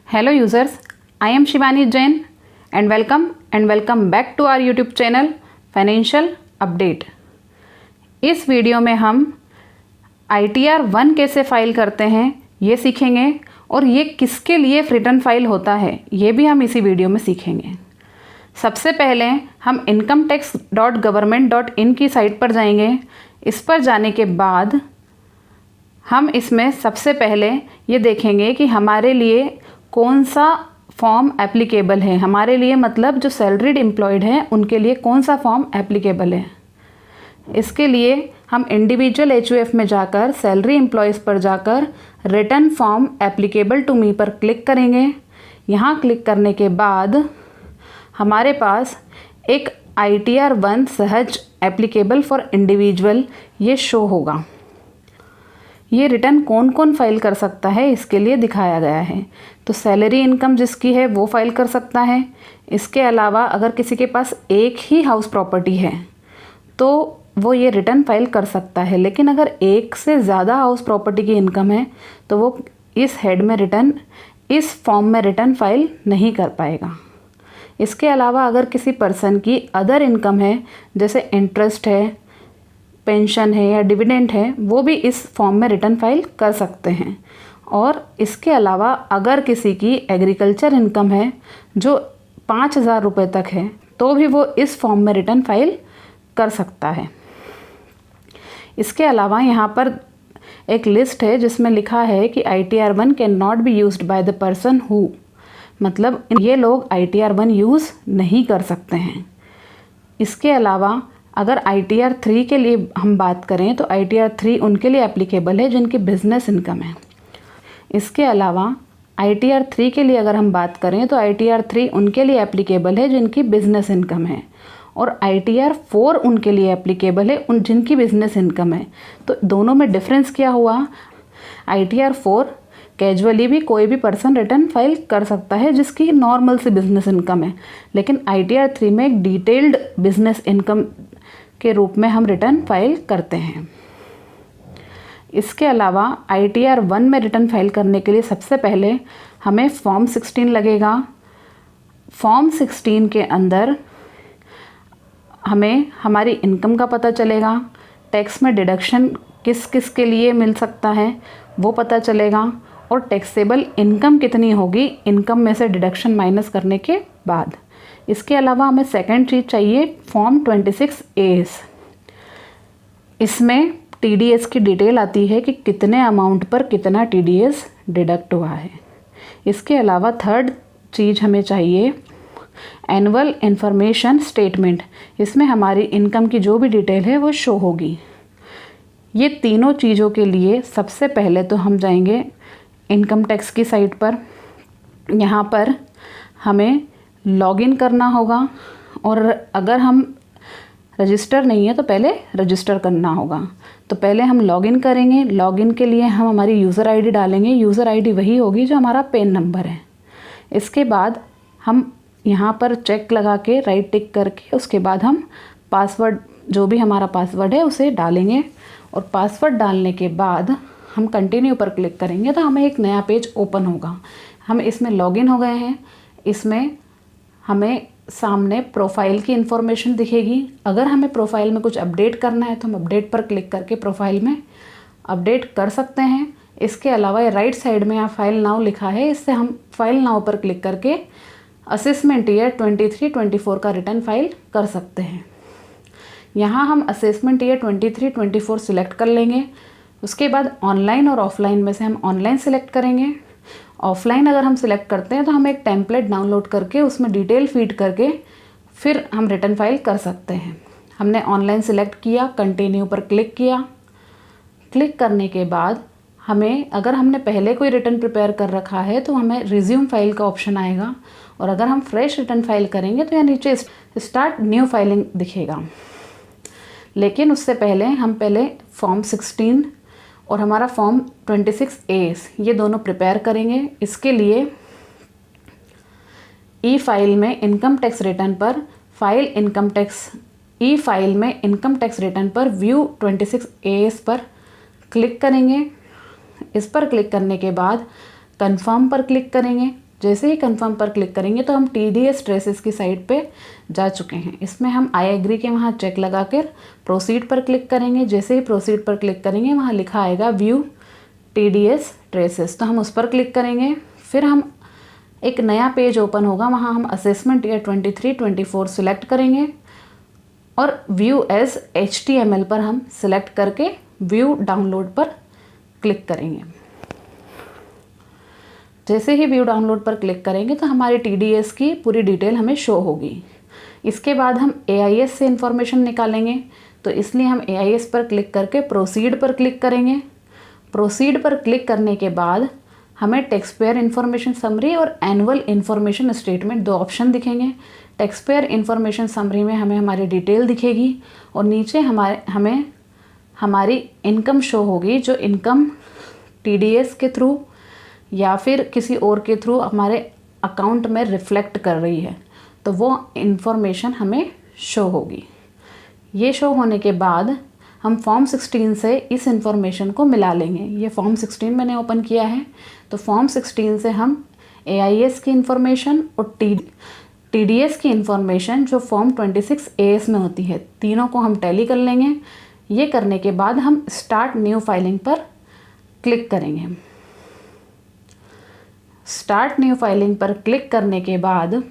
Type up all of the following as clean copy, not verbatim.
Hello users, I am Shivani Jain and welcome back to our YouTube channel Financial Update। इस video में हम ITR 1 कैसे file करते हैं ये सीखेंगे और ये किसके लिए रिटर्न फाइल होता है ये भी हम इसी वीडियो में सीखेंगे। सबसे पहले हम incometax.government.in की साइट पर जाएंगे। इस पर जाने के बाद हम इसमें सबसे पहले ये देखेंगे कि हमारे लिए कौन सा फॉर्म एप्लीकेबल है। हमारे लिए मतलब जो सैलरीड एम्प्लॉयड हैं उनके लिए कौन सा फॉर्म एप्लीकेबल है। इसके लिए हम इंडिविजुअल HUF में जाकर सैलरी एम्प्लॉयज़ पर जाकर return form applicable to me पर क्लिक करेंगे। यहाँ क्लिक करने के बाद हमारे पास एक ITR 1 सहज एप्लीकेबल फॉर इंडिविजुअल ये शो होगा। ये रिटर्न कौन कौन फाइल कर सकता है इसके लिए दिखाया गया है। तो सैलरी इनकम जिसकी है वो फाइल कर सकता है। इसके अलावा अगर किसी के पास एक ही हाउस प्रॉपर्टी है तो वो ये रिटर्न फाइल कर सकता है, लेकिन अगर एक से ज़्यादा हाउस प्रॉपर्टी की इनकम है तो वो इस हेड में रिटर्न इस फॉर्म में रिटर्न फाइल नहीं कर पाएगा। इसके अलावा अगर किसी पर्सन की अदर इनकम है जैसे इंटरेस्ट है, पेंशन है या डिविडेंड है, वो भी इस फॉर्म में रिटर्न फाइल कर सकते हैं। और इसके अलावा अगर किसी की एग्रीकल्चर इनकम है जो 5,000 रुपये तक है तो भी वो इस फॉर्म में रिटर्न फाइल कर सकता है। इसके अलावा यहाँ पर एक लिस्ट है जिसमें लिखा है कि ITR 1 can not be used by the person who, मतलब ये लोग ITR 1 यूज़ नहीं कर सकते हैं। इसके अलावा अगर ITR 3 के लिए हम बात करें तो ITR 3 उनके लिए एप्लीकेबल है जिनकी बिजनेस इनकम है। इसके अलावा ITR 3 के लिए अगर हम बात करें तो ITR 3 उनके लिए एप्लीकेबल है जिनकी बिजनेस इनकम है और ITR 4 उनके लिए एप्लीकेबल है उन जिनकी बिजनेस इनकम है। तो दोनों में डिफरेंस क्या हुआ? ITR 4 कैजुअली भी कोई भी पर्सन रिटर्न फाइल कर सकता है जिसकी नॉर्मल सी बिजनेस इनकम है, लेकिन ITR 3 में एक डिटेल्ड बिजनेस इनकम के रूप में हम रिटर्न फाइल करते हैं। इसके अलावा ITR 1 में रिटर्न फाइल करने के लिए सबसे पहले हमें फॉर्म 16 लगेगा। फॉर्म 16 के अंदर हमें हमारी इनकम का पता चलेगा, टैक्स में डिडक्शन किस किस के लिए मिल सकता है वो पता चलेगा और टैक्सेबल इनकम कितनी होगी इनकम में से डिडक्शन माइनस करने के बाद। इसके अलावा हमें सेकंड चीज़ चाहिए फॉर्म 26A। इसमें TDS की डिटेल आती है कि कितने अमाउंट पर कितना TDS डिडक्ट हुआ है। इसके अलावा थर्ड चीज़ हमें चाहिए एनुअल इंफॉर्मेशन स्टेटमेंट। इसमें हमारी इनकम की जो भी डिटेल है वो शो होगी। ये तीनों चीज़ों के लिए सबसे पहले तो हम जाएंगे इनकम टैक्स की साइट पर। यहाँ पर हमें लॉगिन करना होगा और अगर हम रजिस्टर नहीं है तो पहले रजिस्टर करना होगा। तो पहले हम लॉगिन करेंगे। लॉगिन के लिए हम हमारी यूज़र ID डालेंगे। यूज़र ID वही होगी जो हमारा पैन नंबर है। इसके बाद हम यहाँ पर चेक लगा के राइट टिक करके उसके बाद हम पासवर्ड जो भी हमारा पासवर्ड है उसे डालेंगे और पासवर्ड डालने के बाद हम कंटिन्यू पर क्लिक करेंगे तो हमें एक नया पेज ओपन होगा। हम इसमें लॉगिन हो गए हैं। इसमें हमें सामने प्रोफाइल की इन्फॉर्मेशन दिखेगी। अगर हमें प्रोफाइल में कुछ अपडेट करना है तो हम अपडेट पर क्लिक करके प्रोफाइल में अपडेट कर सकते हैं। इसके अलावा ये राइट साइड में यहाँ फाइल नाउ लिखा है, इससे हम फाइल नाउ पर क्लिक करके असेसमेंट ईयर 23-24 का रिटर्न फाइल कर सकते हैं। यहाँ हम असेसमेंट ईयर 23-24 सिलेक्ट कर लेंगे। उसके बाद ऑनलाइन और ऑफलाइन में से हम ऑनलाइन सिलेक्ट करेंगे। ऑफलाइन अगर हम सिलेक्ट करते हैं तो हम एक टेम्पलेट डाउनलोड करके उसमें डिटेल फीड करके फिर हम रिटर्न फाइल कर सकते हैं। हमने ऑनलाइन सिलेक्ट किया, कंटिन्यू पर क्लिक किया। क्लिक करने के बाद हमें अगर हमने पहले कोई रिटर्न प्रिपेयर कर रखा है तो हमें रिज्यूम फाइल का ऑप्शन आएगा और अगर हम फ्रेश रिटर्न फाइल करेंगे तो यहाँ नीचे स्टार्ट न्यू फाइलिंग दिखेगा। लेकिन उससे पहले हम पहले फॉर्म 16 और हमारा फॉर्म 26A ये दोनों प्रिपेयर करेंगे। इसके लिए ई फाइल में इनकम टैक्स रिटर्न पर ई फाइल में इनकम टैक्स रिटर्न पर व्यू 26A पर क्लिक करेंगे। इस पर क्लिक करने के बाद कंफर्म पर क्लिक करेंगे। जैसे ही कंफर्म पर क्लिक करेंगे तो हम TDS ट्रेसेस की साइट पे जा चुके हैं। इसमें हम आई एग्री के वहाँ चेक लगा कर प्रोसीड पर क्लिक करेंगे। जैसे ही प्रोसीड पर क्लिक करेंगे वहाँ लिखा आएगा व्यू TDS ट्रेसेस, तो हम उस पर क्लिक करेंगे। फिर हम एक नया पेज ओपन होगा, वहाँ हम असेसमेंट ईयर 23-24 सिलेक्ट करेंगे और व्यू एज HTML पर हम सिलेक्ट करके व्यू डाउनलोड पर क्लिक करेंगे। जैसे ही व्यू डाउनलोड पर क्लिक करेंगे तो हमारी TDS की पूरी डिटेल हमें शो होगी। इसके बाद हम AIS से इंफॉर्मेशन निकालेंगे, तो इसलिए हम AIS पर क्लिक करके प्रोसीड पर क्लिक करेंगे। प्रोसीड पर क्लिक करने के बाद हमें टैक्सपेयर इन्फॉर्मेशन समरी और एनुअल इन्फॉर्मेशन स्टेटमेंट 2 ऑप्शन दिखेंगे। टैक्सपेयर इन्फॉर्मेशन समरी में हमें हमारी डिटेल दिखेगी और नीचे हमें हमारी इनकम शो होगी, जो इनकम TDS के थ्रू या फिर किसी और के थ्रू हमारे अकाउंट में रिफ्लेक्ट कर रही है, तो वो इन्फॉर्मेशन हमें शो होगी। ये शो होने के बाद हम फॉर्म 16 से इस इंफॉर्मेशन को मिला लेंगे। ये फॉर्म 16 मैंने ओपन किया है, तो फॉर्म 16 से हम AIS की इंफॉर्मेशन और TDS की इंफॉर्मेशन जो फॉर्म 26 AS में होती है, तीनों को हम टैली कर लेंगे। ये करने के बाद हम स्टार्ट न्यू फाइलिंग पर क्लिक करेंगे। स्टार्ट न्यू फाइलिंग पर क्लिक करने के बाद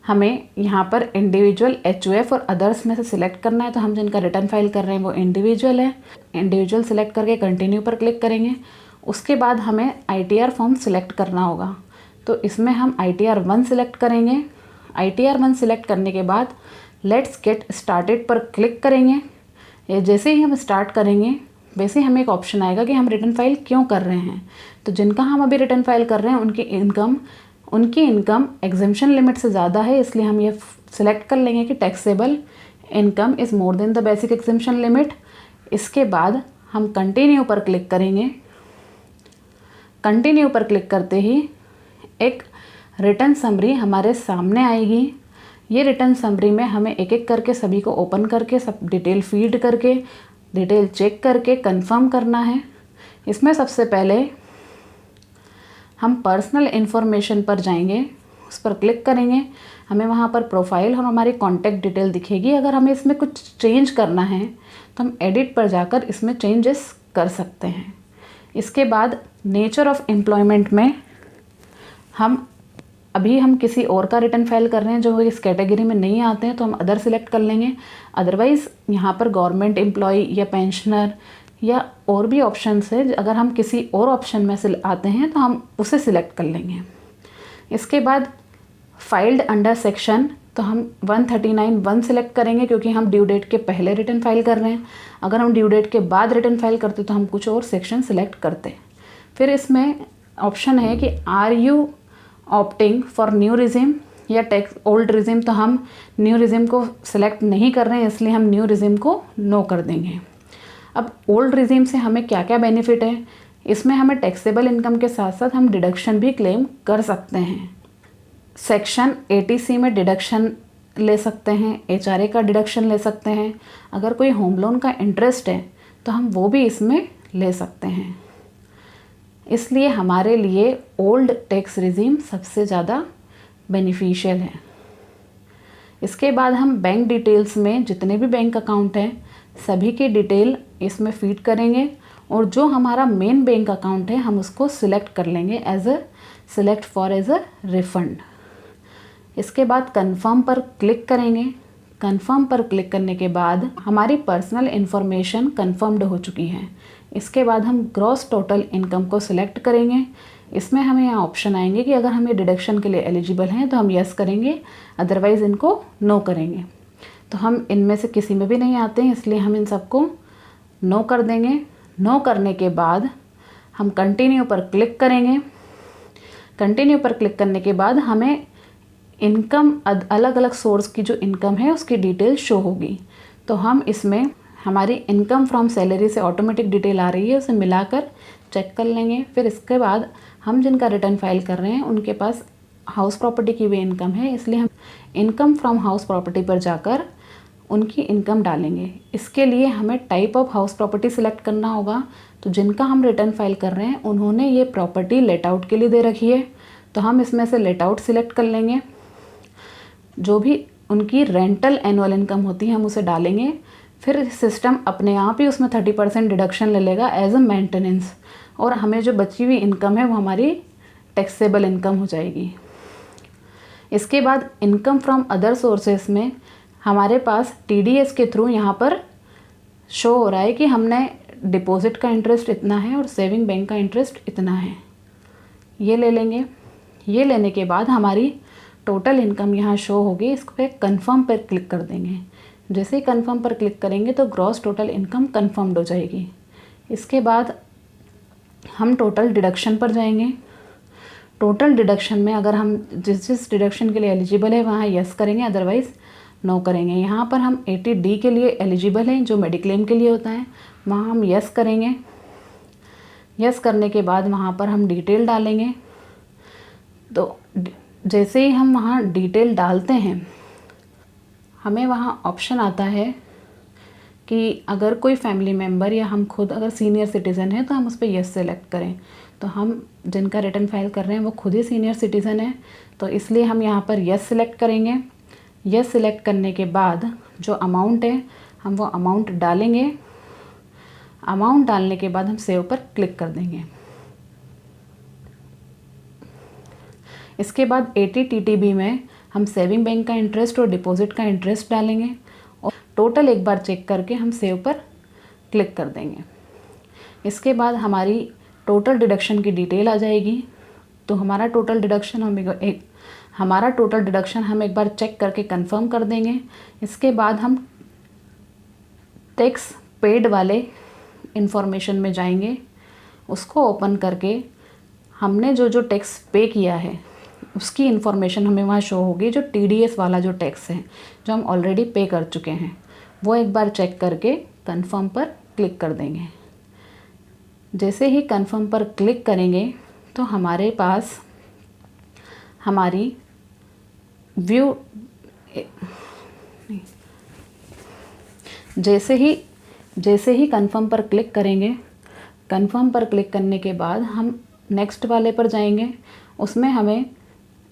हमें यहाँ पर इंडिविजुअल HUF और अदर्स में से सिलेक्ट करना है, तो हम जिनका रिटर्न फाइल कर रहे हैं वो इंडिविजुअल है। इंडिविजुअल सिलेक्ट करके कंटिन्यू पर क्लिक करेंगे। उसके बाद हमें ITR फॉर्म सिलेक्ट करना होगा, तो इसमें हम ITR 1 सिलेक्ट करेंगे। ITR 1 सिलेक्ट करने के बाद लेट्स गेट स्टार्टेड पर क्लिक करेंगे। ये जैसे ही हम स्टार्ट करेंगे वैसे ही हमें एक ऑप्शन आएगा कि हम रिटर्न फाइल क्यों कर रहे हैं। तो जिनका हम अभी रिटर्न फाइल कर रहे हैं उनकी इनकम एग्जेम्पशन लिमिट से ज़्यादा है, इसलिए हम ये सिलेक्ट कर लेंगे कि taxable income is more than the basic exemption limit. इसके बाद हम कंटिन्यू पर क्लिक करेंगे। कंटिन्यू पर क्लिक करते ही एक रिटर्न समरी हमारे सामने आएगी। ये रिटर्न समरी में हमें एक एक करके सभी को ओपन करके सब डिटेल फीड करके डिटेल चेक करके कंफर्म करना है। इसमें सबसे पहले हम पर्सनल इन्फॉर्मेशन पर जाएंगे, उस पर क्लिक करेंगे। हमें वहाँ पर प्रोफाइल और हमारी कॉन्टैक्ट डिटेल दिखेगी। अगर हमें इसमें कुछ चेंज करना है तो हम एडिट पर जाकर इसमें चेंजेस कर सकते हैं। इसके बाद नेचर ऑफ एम्प्लॉयमेंट में हम किसी और का रिटर्न फाइल कर रहे हैं जो इस कैटेगरी में नहीं आते हैं, तो हम अदर सिलेक्ट कर लेंगे। अदरवाइज़ यहाँ पर गवर्नमेंट एम्प्लॉय या पेंशनर या और भी ऑप्शंस है, अगर हम किसी और ऑप्शन में से आते हैं तो हम उसे सिलेक्ट कर लेंगे। इसके बाद फाइल्ड अंडर सेक्शन, तो हम 139(1) सिलेक्ट करेंगे क्योंकि हम ड्यू डेट के पहले रिटर्न फाइल कर रहे हैं। अगर हम ड्यू डेट के बाद रिटर्न फाइल करते तो हम कुछ और सेक्शन सिलेक्ट करते। फिर इसमें ऑप्शन है कि are you opting for new regime या टैक्स ओल्ड रिजिम, तो हम न्यू रिजिम को सिलेक्ट नहीं कर रहे हैं, इसलिए हम न्यू रिजिम को नो कर देंगे। अब ओल्ड रिजिम से हमें क्या क्या बेनिफिट है, इसमें हमें टैक्सेबल इनकम के साथ साथ हम डिडक्शन भी क्लेम कर सकते हैं। सेक्शन 80C में डिडक्शन ले सकते हैं, HRA का डिडक्शन ले सकते हैं। अगर कोई होम लोन का इंटरेस्ट है तो हम वो भी इसमें ले सकते हैं। इसलिए हमारे लिए ओल्ड टैक्स रिजीम सबसे ज़्यादा बेनिफिशियल है। इसके बाद हम बैंक डिटेल्स में जितने भी बैंक अकाउंट हैं सभी की डिटेल इसमें फीड करेंगे और जो हमारा मेन बैंक अकाउंट है हम उसको सिलेक्ट कर लेंगे select for as a refund. इसके बाद कंफर्म पर क्लिक करेंगे। कंफर्म पर क्लिक करने के बाद हमारी पर्सनल इन्फॉर्मेशन कंफर्म्ड हो चुकी है। इसके बाद हम ग्रॉस टोटल इनकम को सिलेक्ट करेंगे। इसमें हमें यहाँ ऑप्शन आएंगे कि अगर हम ये डिडक्शन के लिए एलिजिबल हैं तो हम यस करेंगे, अदरवाइज़ इनको नो करेंगे। तो हम इनमें से किसी में भी नहीं आते हैं, इसलिए हम इन सबको नो कर देंगे। नो करने के बाद हम कंटिन्यू पर क्लिक करेंगे। कंटिन्यू पर क्लिक करने के बाद हमें इनकम अलग अलग सोर्स की जो इनकम है उसकी डिटेल शो होगी। तो हम इसमें हमारी इनकम फ्रॉम सैलरी से ऑटोमेटिक डिटेल आ रही है, उसे मिलाकर चेक कर लेंगे। फिर इसके बाद हम जिनका रिटर्न फाइल कर रहे हैं उनके पास हाउस प्रॉपर्टी की भी इनकम है, इसलिए हम इनकम फ्रॉम हाउस प्रॉपर्टी पर जाकर उनकी इनकम डालेंगे। इसके लिए हमें type of house property select करना होगा। तो जिनका हम रिटर्न फाइल कर रहे हैं उन्होंने ये प्रॉपर्टी लेट आउट के लिए दे रखी है, तो हम इसमें से लेट आउट सिलेक्ट कर लेंगे। जो भी उनकी रेंटल एनुअल इनकम होती है हम उसे डालेंगे। फिर सिस्टम अपने आप ही उसमें 30% डिडक्शन ले लेगा एज अ मेंटेनेंस, और हमें जो बची हुई इनकम है वो हमारी टैक्सेबल इनकम हो जाएगी। इसके बाद इनकम फ्रॉम अदर सोर्सेस में हमारे पास TDS के थ्रू यहाँ पर शो हो रहा है कि हमने डिपॉजिट का इंटरेस्ट इतना है और सेविंग बैंक का इंटरेस्ट इतना है, ये ले लेंगे। ये लेने के बाद हमारी टोटल इनकम यहाँ शो होगी। इस पर कंफर्म पर क्लिक कर देंगे। जैसे ही कंफर्म पर क्लिक करेंगे तो ग्रॉस टोटल इनकम कंफर्म्ड हो जाएगी। इसके बाद हम टोटल डिडक्शन पर जाएंगे। टोटल डिडक्शन में अगर हम जिस डिडक्शन के लिए एलिजिबल है वहाँ यस करेंगे, अदरवाइज़ नो करेंगे। यहाँ पर हम 80D के लिए एलिजिबल हैं, जो मेडिक्लेम के लिए होता है, वहाँ हम यस करेंगे। यस करने के बाद वहाँ पर हम डिटेल डालेंगे। तो जैसे ही हम वहाँ डिटेल डालते हैं हमें वहाँ ऑप्शन आता है कि अगर कोई फैमिली मेम्बर या हम खुद अगर सीनियर सिटीज़न है तो हम उस पर यस सेलेक्ट करें। तो हम जिनका रिटर्न फाइल कर रहे हैं वो खुद ही सीनियर सिटीज़न है, तो इसलिए हम यहाँ पर यस सिलेक्ट करेंगे। यस सिलेक्ट करने के बाद जो अमाउंट है हम वो अमाउंट डालेंगे। अमाउंट डालने के बाद हम सेव पर क्लिक कर देंगे। इसके बाद 80 TTB में हम सेविंग बैंक का इंटरेस्ट और डिपॉजिट का इंटरेस्ट डालेंगे और टोटल एक बार चेक करके हम सेव पर क्लिक कर देंगे। इसके बाद हमारी टोटल डिडक्शन की डिटेल आ जाएगी। तो हमारा टोटल डिडक्शन हम एक बार चेक करके कंफर्म कर देंगे। इसके बाद हम टैक्स पेड वाले इंफॉर्मेशन में जाएंगे। उसको ओपन करके हमने जो टैक्स पे किया है उसकी इन्फॉर्मेशन हमें वहाँ शो होगी। जो TDS वाला जो टैक्स है जो हम ऑलरेडी पे कर चुके हैं वो एक बार चेक करके कंफर्म पर क्लिक कर देंगे। जैसे ही कंफर्म पर क्लिक करेंगे तो हमारे पास हमारी व्यू जैसे ही कंफर्म पर क्लिक करेंगे, कंफर्म पर क्लिक करने के बाद हम नेक्स्ट वाले पर जाएंगे। उसमें हमें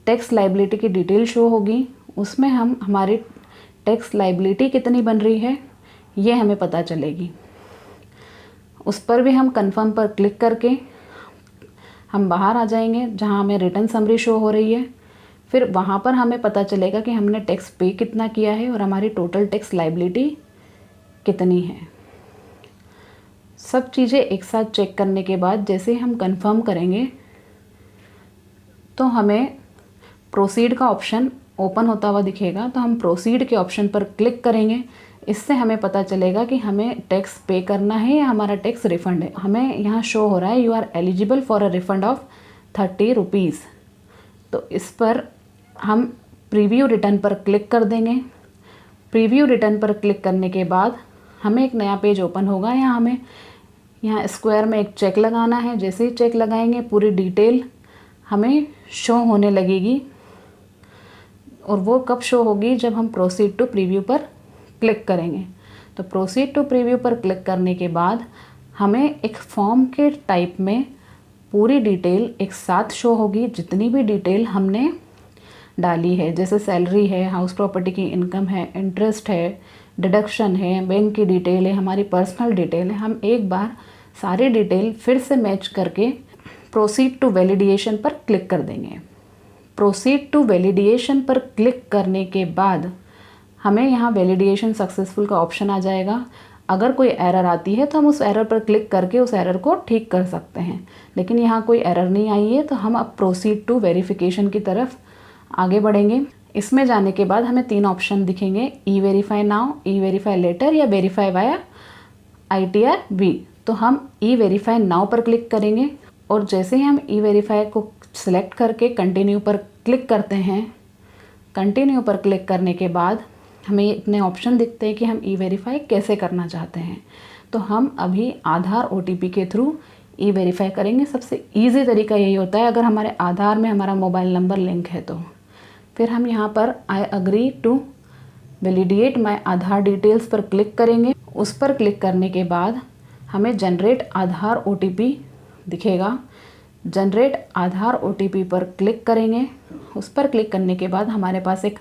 टैक्स लायबिलिटी की डिटेल शो होगी। उसमें हम हमारी टैक्स लायबिलिटी कितनी बन रही है ये हमें पता चलेगी। उस पर भी हम कंफर्म पर क्लिक करके हम बाहर आ जाएंगे जहां हमें रिटर्न समरी शो हो रही है। फिर वहां पर हमें पता चलेगा कि हमने टैक्स पे कितना किया है और हमारी टोटल टैक्स लायबिलिटी कितनी है। सब चीज़ें एक साथ चेक करने के बाद जैसे हम कंफर्म करेंगे तो हमें प्रोसीड का ऑप्शन ओपन होता हुआ दिखेगा। तो हम प्रोसीड के ऑप्शन पर क्लिक करेंगे। इससे हमें पता चलेगा कि हमें टैक्स पे करना है या हमारा टैक्स रिफ़ंड है। हमें यहाँ शो हो रहा है you are eligible for a refund of 30 rupees. तो इस पर हम प्रीव्यू रिटर्न पर क्लिक कर देंगे। प्रीव्यू रिटर्न पर क्लिक करने के बाद हमें एक नया पेज ओपन होगा। यहाँ स्क्वायर में एक चेक लगाना है। जैसे ही चेक लगाएंगे पूरी डिटेल हमें शो होने लगेगी। और वो कब शो होगी? जब हम प्रोसीड टू प्रीव्यू पर क्लिक करेंगे। तो प्रोसीड टू प्रीव्यू पर क्लिक करने के बाद हमें एक फॉर्म के टाइप में पूरी डिटेल एक साथ शो होगी। जितनी भी डिटेल हमने डाली है, जैसे सैलरी है, हाउस प्रॉपर्टी की इनकम है, इंटरेस्ट है, डिडक्शन है, बैंक की डिटेल है, हमारी पर्सनल डिटेल है, हम एक बार सारी डिटेल फिर से मैच करके प्रोसीड टू वैलिडेशन पर क्लिक कर देंगे। प्रोसीड टू वैलिडेशन पर क्लिक करने के बाद हमें यहाँ वैलिडेशन सक्सेसफुल का ऑप्शन आ जाएगा। अगर कोई एरर आती है तो हम उस एरर पर क्लिक करके उस एरर को ठीक कर सकते हैं, लेकिन यहाँ कोई एरर नहीं आई है। तो हम अब प्रोसीड टू वेरिफिकेशन की तरफ आगे बढ़ेंगे। इसमें जाने के बाद हमें 3 ऑप्शन दिखेंगे, ई वेरीफाई नाउ, ई वेरीफाई लेटर या वेरीफाई वाया ITR-V। तो हम ई वेरीफाई नाउ पर क्लिक करेंगे और जैसे ही हम ई वेरीफाई को सिलेक्ट करके कंटिन्यू पर क्लिक करते हैं, कंटिन्यू पर क्लिक करने के बाद हमें इतने ऑप्शन दिखते हैं कि हम ई वेरीफाई कैसे करना चाहते हैं। तो हम अभी आधार OTP के थ्रू ई वेरीफाई करेंगे। सबसे ईजी तरीका यही होता है, अगर हमारे आधार में हमारा मोबाइल नंबर लिंक है तो। फिर हम यहाँ पर I agree to validate my Aadhaar details पर क्लिक करेंगे। उस पर क्लिक करने के बाद हमें जनरेट आधार OTP दिखेगा। जनरेट आधार OTP पर क्लिक करेंगे। उस पर क्लिक करने के बाद हमारे पास एक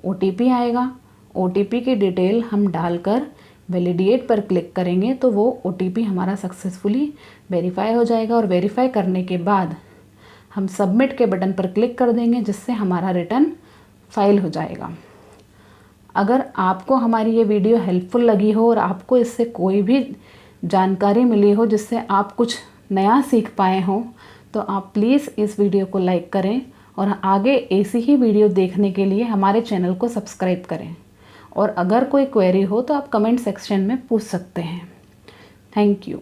OTP आएगा। OTP की डिटेल हम डालकर वैलिडेट पर क्लिक करेंगे तो वो OTP हमारा सक्सेसफुली वेरीफाई हो जाएगा। और वेरीफाई करने के बाद हम सबमिट के बटन पर क्लिक कर देंगे, जिससे हमारा रिटर्न फाइल हो जाएगा। अगर आपको हमारी ये वीडियो हेल्पफुल लगी हो और आपको इससे कोई भी जानकारी मिली हो जिससे आप कुछ नया सीख पाए हों, तो आप प्लीज़ इस वीडियो को लाइक करें और आगे ऐसी ही वीडियो देखने के लिए हमारे चैनल को सब्सक्राइब करें। और अगर कोई क्वेरी हो तो आप कमेंट सेक्शन में पूछ सकते हैं। Thank you.